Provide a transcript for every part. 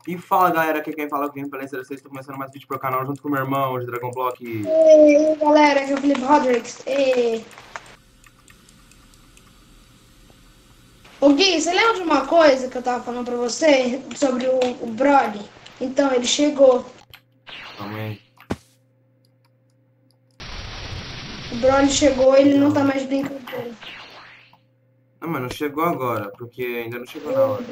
E fala, galera, aqui quem fala é o Gameplay 06, estou começando mais vídeo pro canal junto com o meu irmão, de Dragon Block. E aí, galera, aqui é o Felipe Rodrigues. Ô Gui, você lembra de uma coisa que eu tava falando pra você sobre o Broly? Então, ele chegou. Calma aí. O Broly chegou, ele não tá mais brincando. Não, mas não chegou agora, porque ainda não chegou na hora.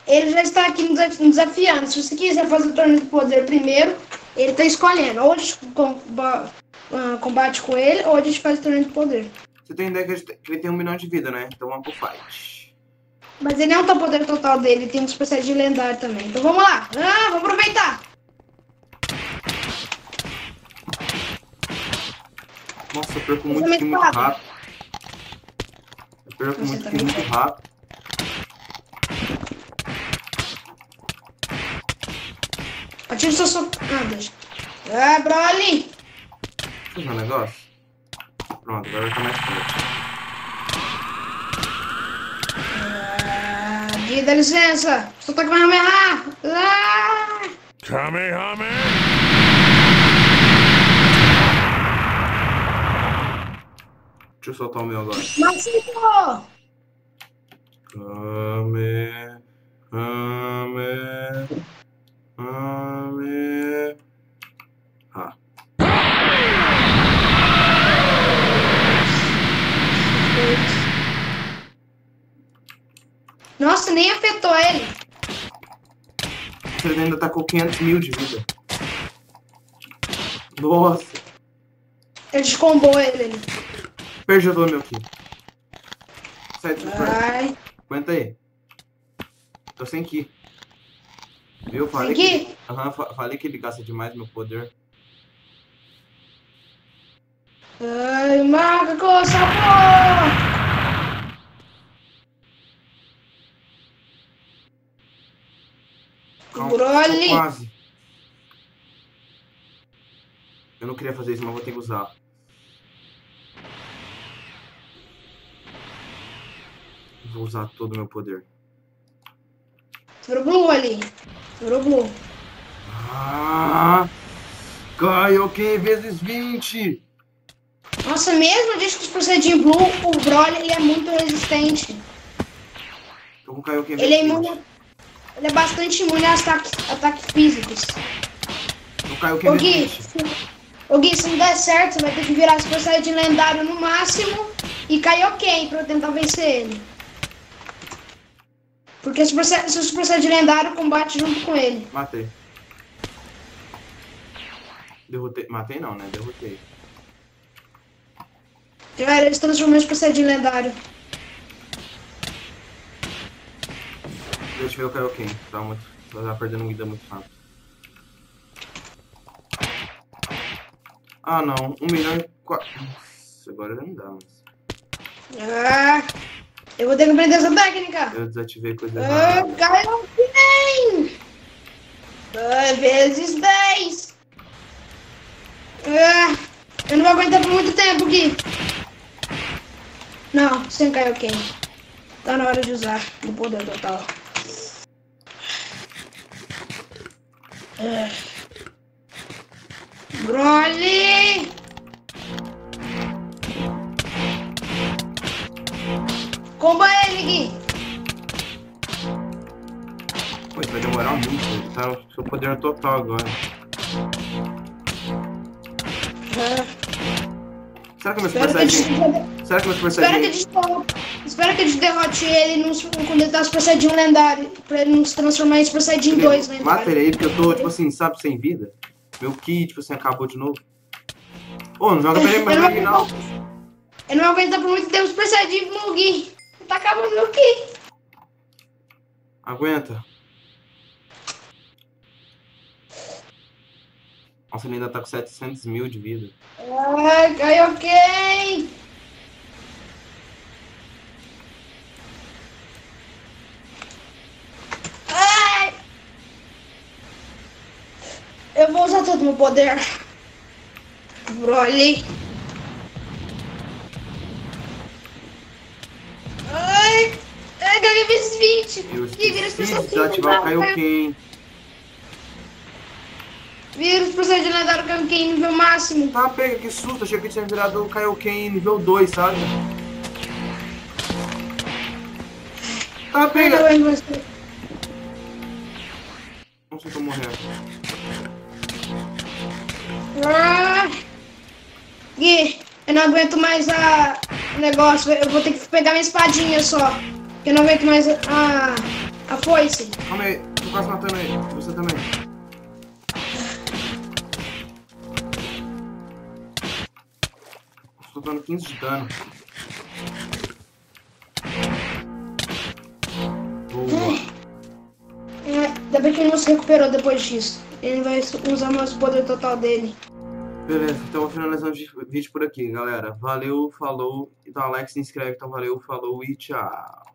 Ele já está aqui nos desafiando. Se você quiser fazer o torneio do poder primeiro, ele tá escolhendo. Ou a gente combate com ele, ou a gente faz o torneio do poder. Você tem ideia que ele tem 1 milhão de vida, né? Então vamos pro fight. Mas ele não tá o poder total dele, ele tem um espécie de lendário também. Então vamos lá. Vamos aproveitar. Nossa, eu perco muito muito rápido. Eu perco muito rápido. Atira o seu socadas. Broly! Deixa eu fazer um negócio. Pronto, agora tá mais forte. Gui, dá licença. Só tá com a Kamehameha. Kamehameha! Deixa eu soltar o meu agora. Maxito! Kamehameha. Nossa, nem afetou ele. Ele ainda tá com 500 mil de vida. Nossa. Ele descombou ele. Perdi todo meu ki. Sai do super. Vai. Aguenta aí. Tô sem ki. Viu? Falei sem que... falei que ele gasta demais meu poder. Ai, marca com essa porra! Broly! Quase. Eu não queria fazer isso, mas vou ter que usar. Vou usar todo o meu poder. Virou Blue ali. Virou Blue. Kaioken vezes 20. Nossa, mesmo desde que os procedinhos Blue, o Broly ele é muito resistente. Tô com Kaioken Ele é vezes imune. Ele é bastante imune a ataques físicos. Tô Kaioken vezes 20. Ô Gui, se não der certo, você vai ter que virar Super Saiyajin lendário no máximo e Kaioken pra tentar vencer ele. Porque se o Super Saiyajin lendário combate junto com ele. Matei. Derrotei. Matei não, né? Derrotei. Já era, eles transformou em Super Saiyajin lendário. Deixa eu ver o Kaioken. Tá perdendo vida muito rápido. Ah, não. 1 milhão e 4... Nossa, agora não dá, mas... Eu vou ter que aprender essa técnica. Eu desativei coisa errada. Kaioken! Vezes 10. Eu não vou aguentar por muito tempo, Gui. Não, sem Kaioken. Tá na hora de usar o poder total. Broly! Comba ele, Gui! Pô, isso vai demorar muito. Ele tá no seu poder total agora. Será que meu Super Saiyajin... Será que meu Super Saiyajin... Espero que a gente derrote ele quando ele tá Super Saiyajin lendário. Pra ele não se transformar em Super Saiyajin 2 lendário. Mata ele aí, porque eu tô, tipo assim, sabe, sem vida. Meu ki, tipo assim, acabou de novo. Ô, não joga pra ele mais no final. Eu não vou aguentar por muito tempo Super Saiyajin no Gui. Tá acabando meu ki. Aguenta. Nossa, ele ainda tá com 700 mil de vida. Kaioken! Eu vou usar todo o meu poder. Broly. Ai, ganhei vezes evite. Eu Ih, vira as esqueci pessoas de desativar o que Kaioken. Vira os personagens lendários Kaioken nível máximo. Tá, pega, que susto. Achei que tinha virado o Kaioken nível 2, sabe? Tá, pega. Pega você. Não sei como morrer. Ah! Gui, eu não aguento mais o negócio. Eu vou ter que pegar minha espadinha só. Eu não aguento mais a foice. Calma aí, tô quase matando ele. Você também. Tô dando 15 de dano. Boa. Ainda bem que ele não se recuperou depois disso. Ele vai usar mais o poder total dele. Beleza, então vou finalizando o vídeo por aqui, galera. Valeu, falou. Então, Alex, se inscreve. Então, valeu, falou e tchau.